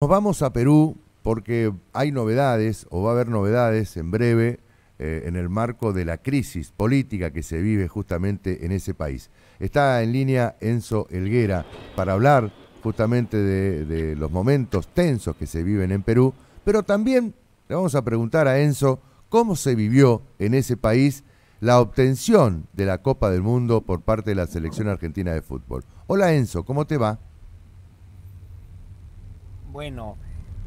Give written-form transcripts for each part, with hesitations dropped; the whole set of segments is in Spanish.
Nos vamos a Perú porque hay novedades, o va a haber novedades en breve, en el marco de la crisis política que se vive justamente en ese país. Está en línea Enzo Helguera para hablar justamente de los momentos tensos que se viven en Perú, pero también le vamos a preguntar a Enzo cómo se vivió en ese país la obtención de la Copa del Mundo por parte de la selección argentina de fútbol. Hola Enzo, ¿cómo te va? Bueno,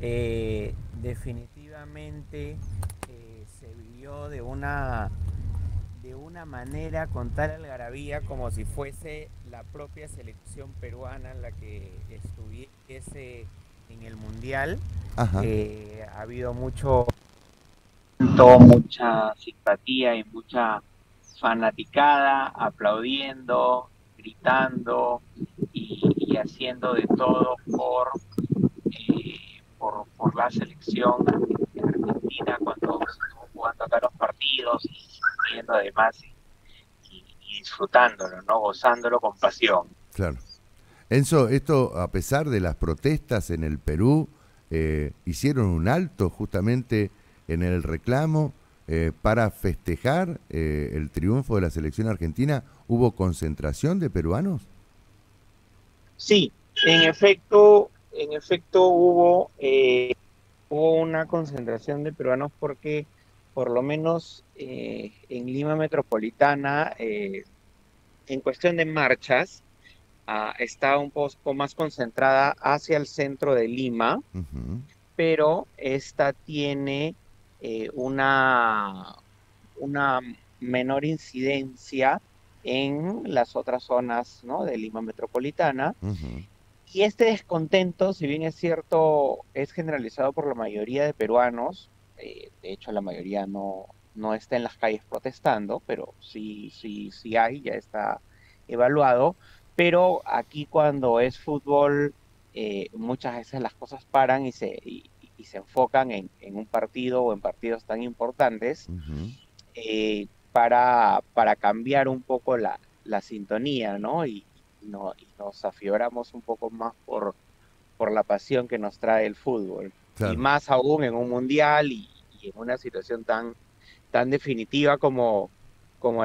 definitivamente se vivió de una manera con tal algarabía como si fuese la propia selección peruana la que estuviese en el Mundial. Ajá. Ha habido mucha simpatía y mucha fanaticada aplaudiendo, gritando y haciendo de todo por la selección argentina cuando estuvo jugando acá los partidos y viendo además y disfrutándolo, ¿no? Gozándolo con pasión. Claro. Enzo, esto a pesar de las protestas en el Perú, hicieron un alto justamente en el reclamo para festejar el triunfo de la selección argentina. ¿Hubo concentración de peruanos? Sí, en efecto hubo una concentración de peruanos porque por lo menos en Lima Metropolitana, en cuestión de marchas, está un poco más concentrada hacia el centro de Lima, Ujú. pero esta tiene una menor incidencia en las otras zonas, ¿no?, de Lima Metropolitana. Ujú. Y este descontento, si bien es cierto, es generalizado por la mayoría de peruanos. De hecho la mayoría no está en las calles protestando, pero sí hay, ya está evaluado. Pero aquí cuando es fútbol, muchas veces las cosas paran y se enfocan en un partido o en partidos tan importantes, Ujú. para cambiar un poco la sintonía, ¿no? Y nos afioramos un poco más por la pasión que nos trae el fútbol. Y Claro. más aún en un mundial y en una situación tan definitiva como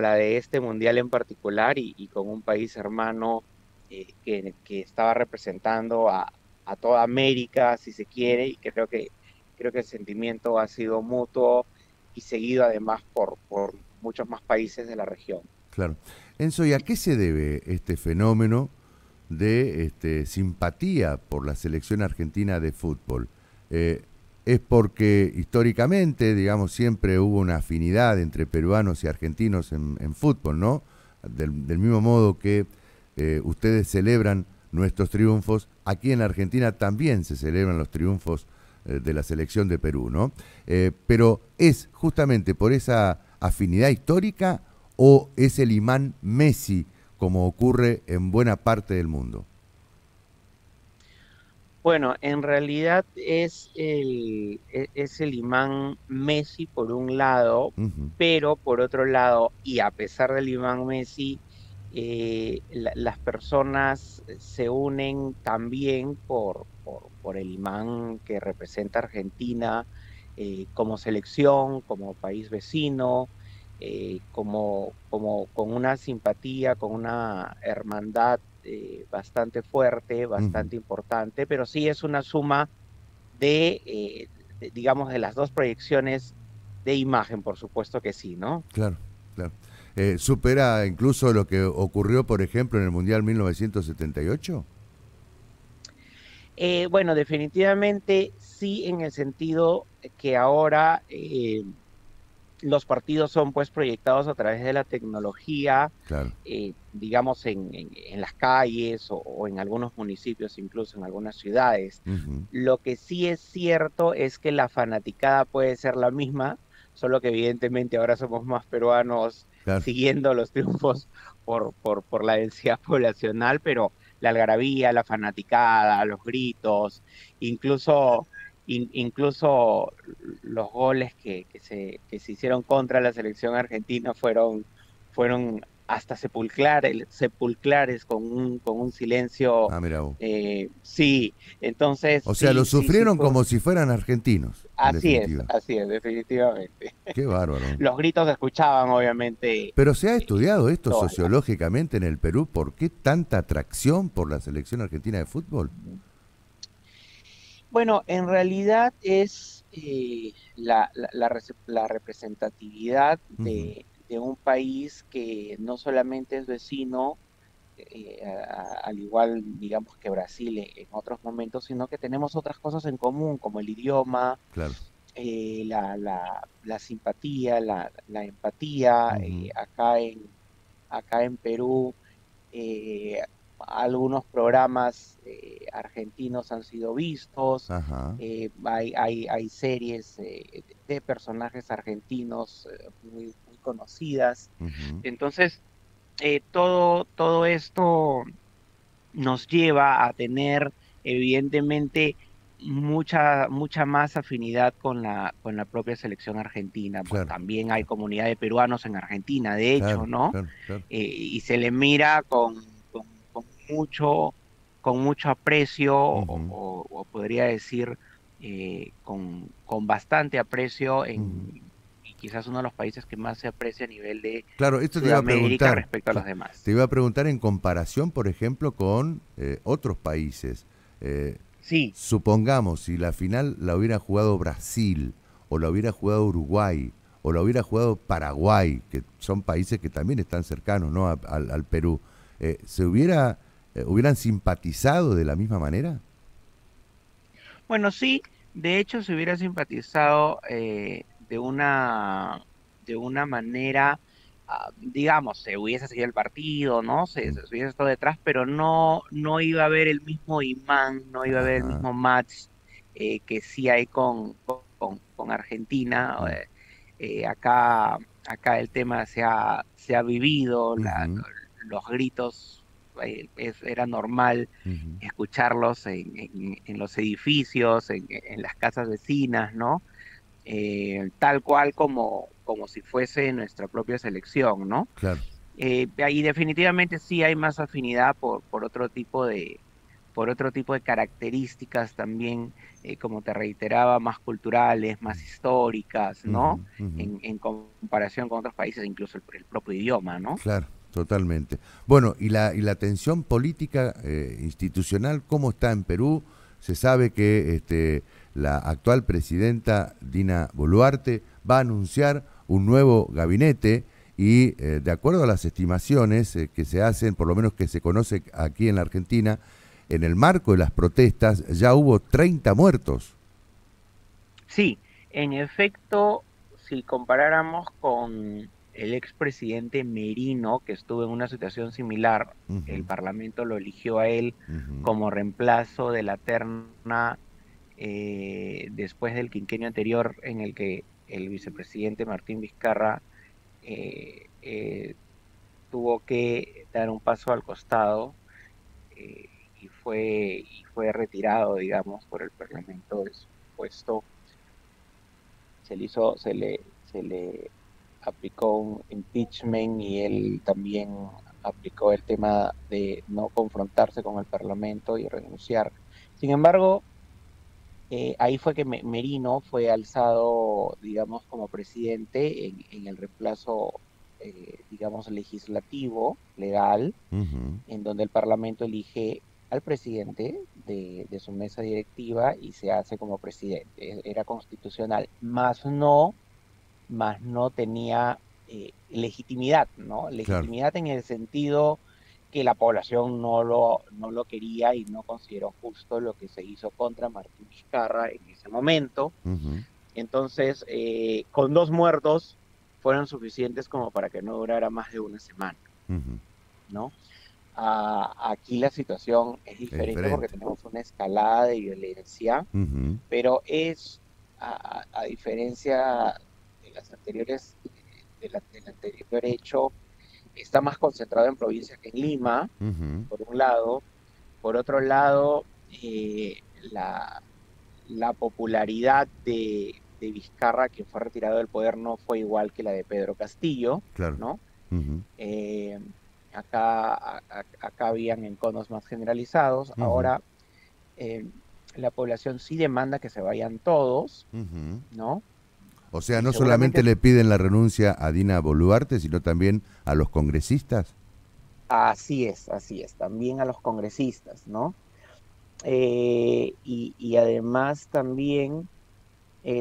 la de este mundial en particular y con un país hermano, que estaba representando a toda América, si se quiere, y creo que el sentimiento ha sido mutuo y seguido además por muchos más países de la región. Claro. Enzo, ¿y a qué se debe este fenómeno de simpatía por la selección argentina de fútbol? Eh, es porque históricamente, digamos, siempre hubo una afinidad entre peruanos y argentinos en fútbol, ¿no? Del mismo modo que ustedes celebran nuestros triunfos, aquí en la Argentina también se celebran los triunfos de la selección de Perú, ¿no? Pero es justamente por esa afinidad histórica o es el imán Messi como ocurre en buena parte del mundo. Bueno, en realidad es el imán Messi por un lado, Ujú. pero por otro lado, y a pesar del imán Messi, las personas se unen también por el imán que representa Argentina, como selección, como país vecino, como con una simpatía, con una hermandad bastante fuerte, Ujú. bastante importante, pero sí es una suma digamos, de las dos proyecciones de imagen, por supuesto que sí, ¿no? Claro, claro. ¿Supera incluso lo que ocurrió, por ejemplo, en el Mundial 1978? Bueno, definitivamente sí, en el sentido que ahora los partidos son pues proyectados a través de la tecnología, Claro. digamos en las calles o en algunos municipios, incluso en algunas ciudades. Ujú. Lo que sí es cierto es que la fanaticada puede ser la misma, solo que evidentemente ahora somos más peruanos Claro. siguiendo los triunfos por la densidad poblacional, pero la algarabía, la fanaticada, los gritos, incluso incluso los goles que se hicieron contra la selección argentina fueron hasta sepulclares con un silencio, Ah, mira vos. sí, entonces O sea, lo sí, sí, sí sufrieron fue, como si fueran argentinos, en definitiva. así es, definitivamente. Qué bárbaro. Los gritos se escuchaban, obviamente, Pero se ha estudiado en esto todas las... sociológicamente en el Perú. ¿Por qué tanta atracción por la selección argentina de fútbol? Bueno, en realidad es la representatividad Ujú, de un país que no solamente es vecino, al igual, digamos, que Brasil en otros momentos, sino que tenemos otras cosas en común, como el idioma, claro. la simpatía, la empatía. Ujú, Acá en Perú, eh, algunos programas argentinos han sido vistos, ajá. hay series de personajes argentinos muy conocidas. Ujú, Entonces, todo esto nos lleva a tener, evidentemente, mucha más afinidad con la propia selección argentina. Bueno, claro, también hay comunidad de peruanos en Argentina, de hecho, claro, ¿no? claro, claro. Y se le mira con con mucho aprecio, Ujú, o podría decir, con bastante aprecio ujú. y quizás uno de los países que más se aprecia a nivel de Claro, esto te iba a Sudamérica preguntar. respecto a los demás. Te iba a preguntar en comparación, por ejemplo, con otros países. Eh, Sí. Supongamos, si la final la hubiera jugado Brasil, o la hubiera jugado Uruguay, o la hubiera jugado Paraguay, que son países que también están cercanos, ¿no? Al Perú, ¿hubieran simpatizado de la misma manera? Bueno, sí, de hecho se hubiera simpatizado de una manera, digamos, se hubiese seguido el partido, ¿no? Mm, Se hubiese estado detrás, pero no iba a haber el mismo imán, no iba a haber el ajá. mismo match que sí hay con Argentina. Mm, Acá el tema se ha vivido, ujú, los gritos, era normal ujú. escucharlos en los edificios, en las casas vecinas, ¿no? Tal cual como si fuese nuestra propia selección, ¿no? Claro, Ahí definitivamente sí hay más afinidad por otro tipo de características también, como te reiteraba, más culturales, más históricas, ¿no? ujú, ujú. En comparación con otros países, incluso el propio idioma, ¿no? Claro, totalmente. Bueno, y la tensión política institucional, ¿cómo está en Perú? Se sabe que la actual presidenta Dina Boluarte va a anunciar un nuevo gabinete y de acuerdo a las estimaciones que se hacen, por lo menos que se conoce aquí en la Argentina, en el marco de las protestas ya hubo 30 muertos. Sí, en efecto, si comparáramos con el expresidente Merino, que estuvo en una situación similar, el Ujú, Parlamento lo eligió a él ujú, como reemplazo de la terna después del quinquenio anterior en el que el vicepresidente Martín Vizcarra eh, eh, tuvo que dar un paso al costado, y fue retirado, digamos, por el Parlamento de su puesto. Se le aplicó un impeachment y él también aplicó el tema de no confrontarse con el Parlamento y renunciar. Sin embargo, ahí fue que Merino fue alzado, digamos, como presidente en el reemplazo, digamos, legislativo, legal, ujú. en donde el Parlamento elige al presidente de su mesa directiva y se hace como presidente. Era constitucional, más no tenía legitimidad, ¿no? Claro. Legitimidad en el sentido que la población no lo quería y no consideró justo lo que se hizo contra Martín Vizcarra en ese momento. Ujú, Entonces, con dos muertos fueron suficientes como para que no durara más de una semana, ujú. ¿no? Aquí la situación es Es diferente porque diferente. tenemos una escalada de violencia, Ujú, pero es, a diferencia de las anteriores, del anterior hecho, está más concentrado en provincias que en Lima, ujú. por un lado. Por otro lado, eh, la, la popularidad de Vizcarra, que fue retirado del poder, no fue igual que la de Pedro Castillo, Claro. ¿no? Ujú, Eh, acá habían enconos más generalizados. ujú, Ahora eh, la población sí demanda que se vayan todos, ujú. ¿no? O sea, Y no solamente seguramente le piden la renuncia a Dina Boluarte, sino también a los congresistas. así es, también a los congresistas, ¿no? Y además también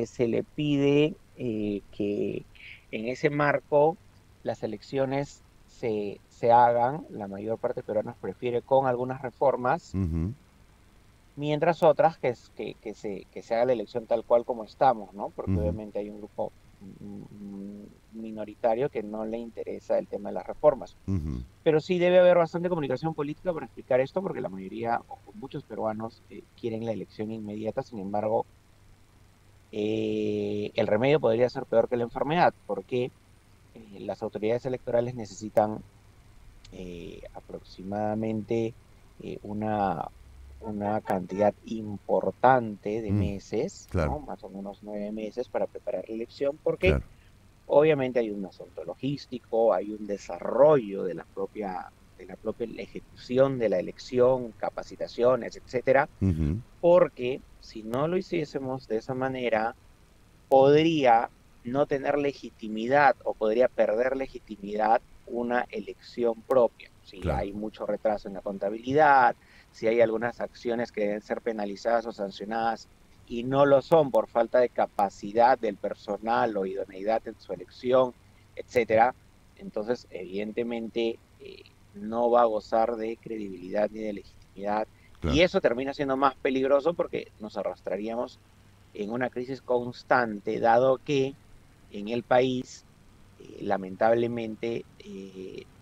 se le pide que en ese marco las elecciones se hagan, la mayor parte de peruanos prefiere con algunas reformas, Ujú, mientras otras que se haga la elección tal cual como estamos, ¿no? Porque ujú, obviamente hay un grupo minoritario que no le interesa el tema de las reformas. ujú. Pero sí debe haber bastante comunicación política para explicar esto, porque la mayoría o muchos peruanos quieren la elección inmediata. Sin embargo, el remedio podría ser peor que la enfermedad, porque las autoridades electorales necesitan aproximadamente una cantidad importante de Mm, meses, claro, ¿no? Más o menos 9 meses para preparar la elección, porque claro, obviamente hay un asunto logístico, hay un desarrollo de la propia ejecución de la elección, capacitaciones, etcétera, ujú, porque si no lo hiciésemos de esa manera, podría no tener legitimidad o podría perder legitimidad una elección propia. Si claro, hay mucho retraso en la contabilidad, si hay algunas acciones que deben ser penalizadas o sancionadas y no lo son por falta de capacidad del personal o idoneidad en su elección, etcétera, entonces evidentemente no va a gozar de credibilidad ni de legitimidad y claro. eso termina siendo más peligroso porque nos arrastraríamos en una crisis constante, dado que en el país, lamentablemente,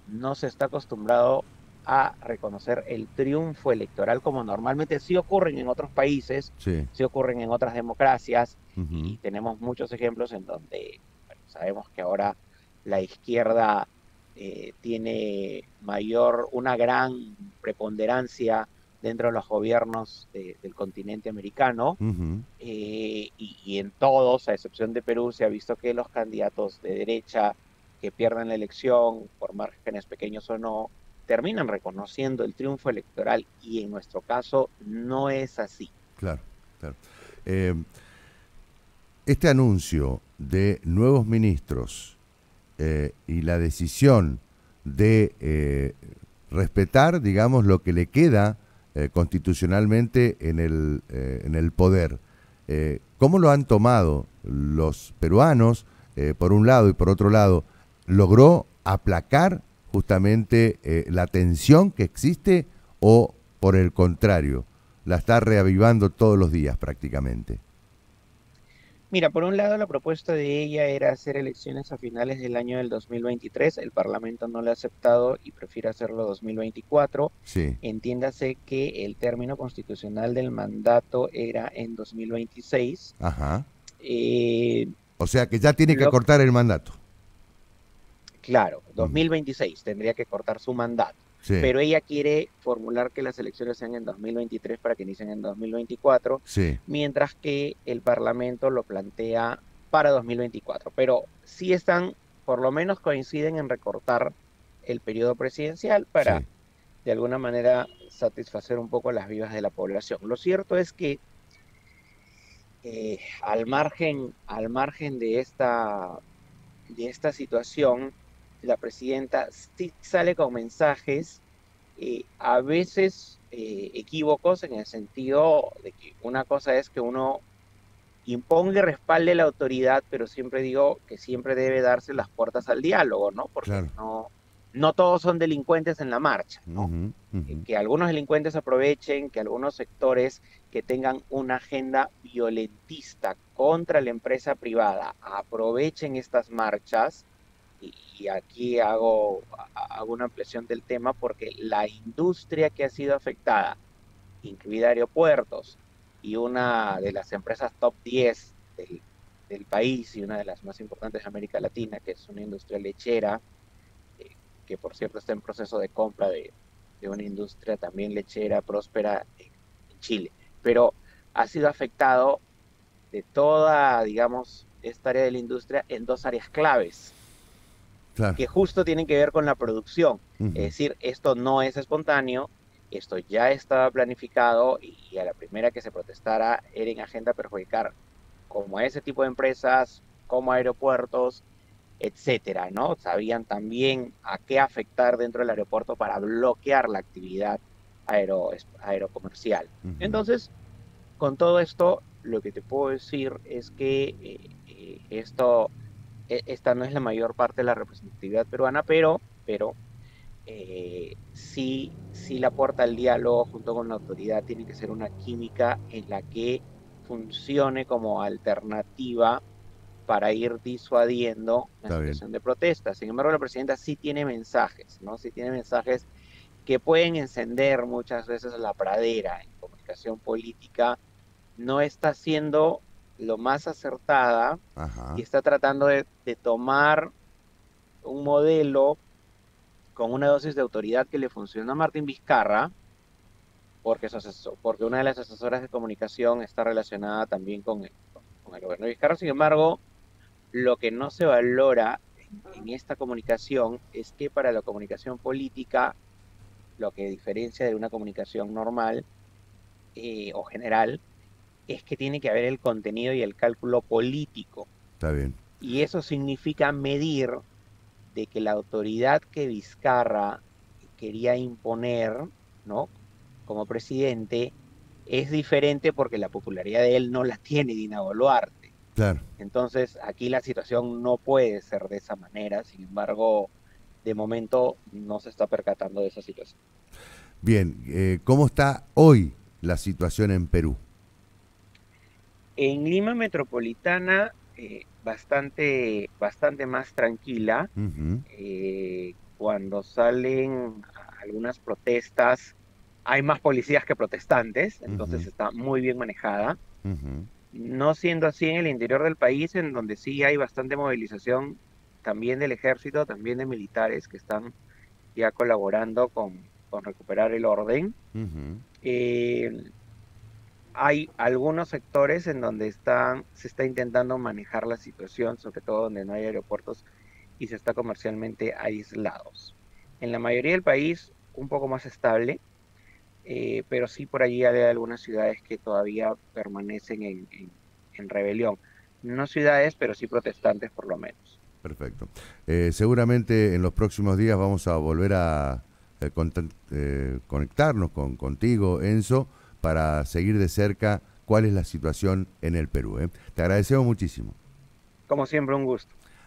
no se está acostumbrado a reconocer el triunfo electoral como normalmente sí ocurren en otros países, Sí. sí ocurren en otras democracias, Ujú, y tenemos muchos ejemplos en donde, bueno, sabemos que ahora la izquierda tiene una gran preponderancia dentro de los gobiernos del continente americano, ujú, y en todos, a excepción de Perú, se ha visto que los candidatos de derecha que pierden la elección, por márgenes pequeños o no, terminan reconociendo el triunfo electoral y en nuestro caso no es así. claro, claro. Eh, este anuncio de nuevos ministros y la decisión de respetar, digamos, lo que le queda constitucionalmente en el poder. ¿Cómo lo han tomado los peruanos, por un lado, y por otro lado, logró aplacar justamente la tensión que existe o, por el contrario, la está reavivando todos los días prácticamente? Mira, por un lado la propuesta de ella era hacer elecciones a finales del año del 2023. El Parlamento no lo ha aceptado y prefiere hacerlo 2024. Sí, Entiéndase que el término constitucional del mandato era en 2026. ajá. Eh, O sea que ya tiene que lo cortar el mandato. Claro, Ujú. 2026 tendría que cortar su mandato, Sí, pero ella quiere formular que las elecciones sean en 2023 para que inicien en 2024, sí, mientras que el Parlamento lo plantea para 2024. Pero sí están, por lo menos coinciden en recortar el periodo presidencial para, sí. de alguna manera, satisfacer un poco las vivas de la población. Lo cierto es que al margen de esta situación, la presidenta sí sale con mensajes, a veces equívocos, en el sentido de que una cosa es que uno imponga y respalde la autoridad, pero siempre digo que siempre debe darse las puertas al diálogo, ¿no? Porque Claro. no todos son delincuentes en la marcha, ¿no? Ujú, ujú. Que algunos delincuentes aprovechen, que algunos sectores que tengan una agenda violentista contra la empresa privada aprovechen estas marchas. Y aquí hago una ampliación del tema porque la industria que ha sido afectada, incluida aeropuertos y una de las empresas top 10 del país y una de las más importantes de América Latina, que es una industria lechera, eh, que por cierto está en proceso de compra de una industria también lechera próspera en Chile, pero ha sido afectado de toda, digamos, esta área de la industria en dos áreas claves. Claro. que justo tienen que ver con la producción. Es Ujú. decir, esto no es espontáneo, esto ya estaba planificado y a la primera que se protestara era en agenda perjudicar como a ese tipo de empresas, como a aeropuertos, etcétera, ¿no? Sabían también a qué afectar dentro del aeropuerto para bloquear la actividad aerocomercial. Ujú. Entonces, con todo esto, lo que te puedo decir es que esta no es la mayor parte de la representatividad peruana, pero sí la puerta al diálogo junto con la autoridad tiene que ser una química en la que funcione como alternativa para ir disuadiendo la Está bien. situación de protesta. Sin embargo, la presidenta sí tiene mensajes, ¿no? Sí tiene mensajes que pueden encender muchas veces la pradera en comunicación política. No está siendo lo más acertada y Ajá. está tratando de tomar un modelo con una dosis de autoridad que le funcionó a Martín Vizcarra, porque una de las asesoras de comunicación está relacionada también con el gobierno de Vizcarra. Sin embargo, lo que no se valora en esta comunicación es que para la comunicación política, lo que diferencia de una comunicación normal o general, es que tiene que haber el contenido y el cálculo político. Está bien. Y eso significa medir de que la autoridad que Vizcarra quería imponer, ¿no? Como presidente, es diferente porque la popularidad de él no la tiene Dina Boluarte. Claro. Entonces, aquí la situación no puede ser de esa manera, sin embargo, de momento no se está percatando de esa situación. Bien. ¿Cómo está hoy la situación en Perú? En Lima Metropolitana, bastante más tranquila. Ujú. Cuando salen algunas protestas, hay más policías que protestantes, entonces Ujú. está muy bien manejada. Ujú. No siendo así en el interior del país, en donde sí hay bastante movilización también del ejército, también de militares que están ya colaborando con recuperar el orden. Ujú. Eh, Hay algunos sectores en donde se está intentando manejar la situación, sobre todo donde no hay aeropuertos y se está comercialmente aislados. En la mayoría del país, un poco más estable, pero sí por allí hay algunas ciudades que todavía permanecen en rebelión. No ciudades, pero sí protestantes por lo menos. Perfecto. Seguramente en los próximos días vamos a volver a conectarnos contigo, Enzo, para seguir de cerca cuál es la situación en el Perú. Te agradecemos muchísimo. Como siempre, un gusto.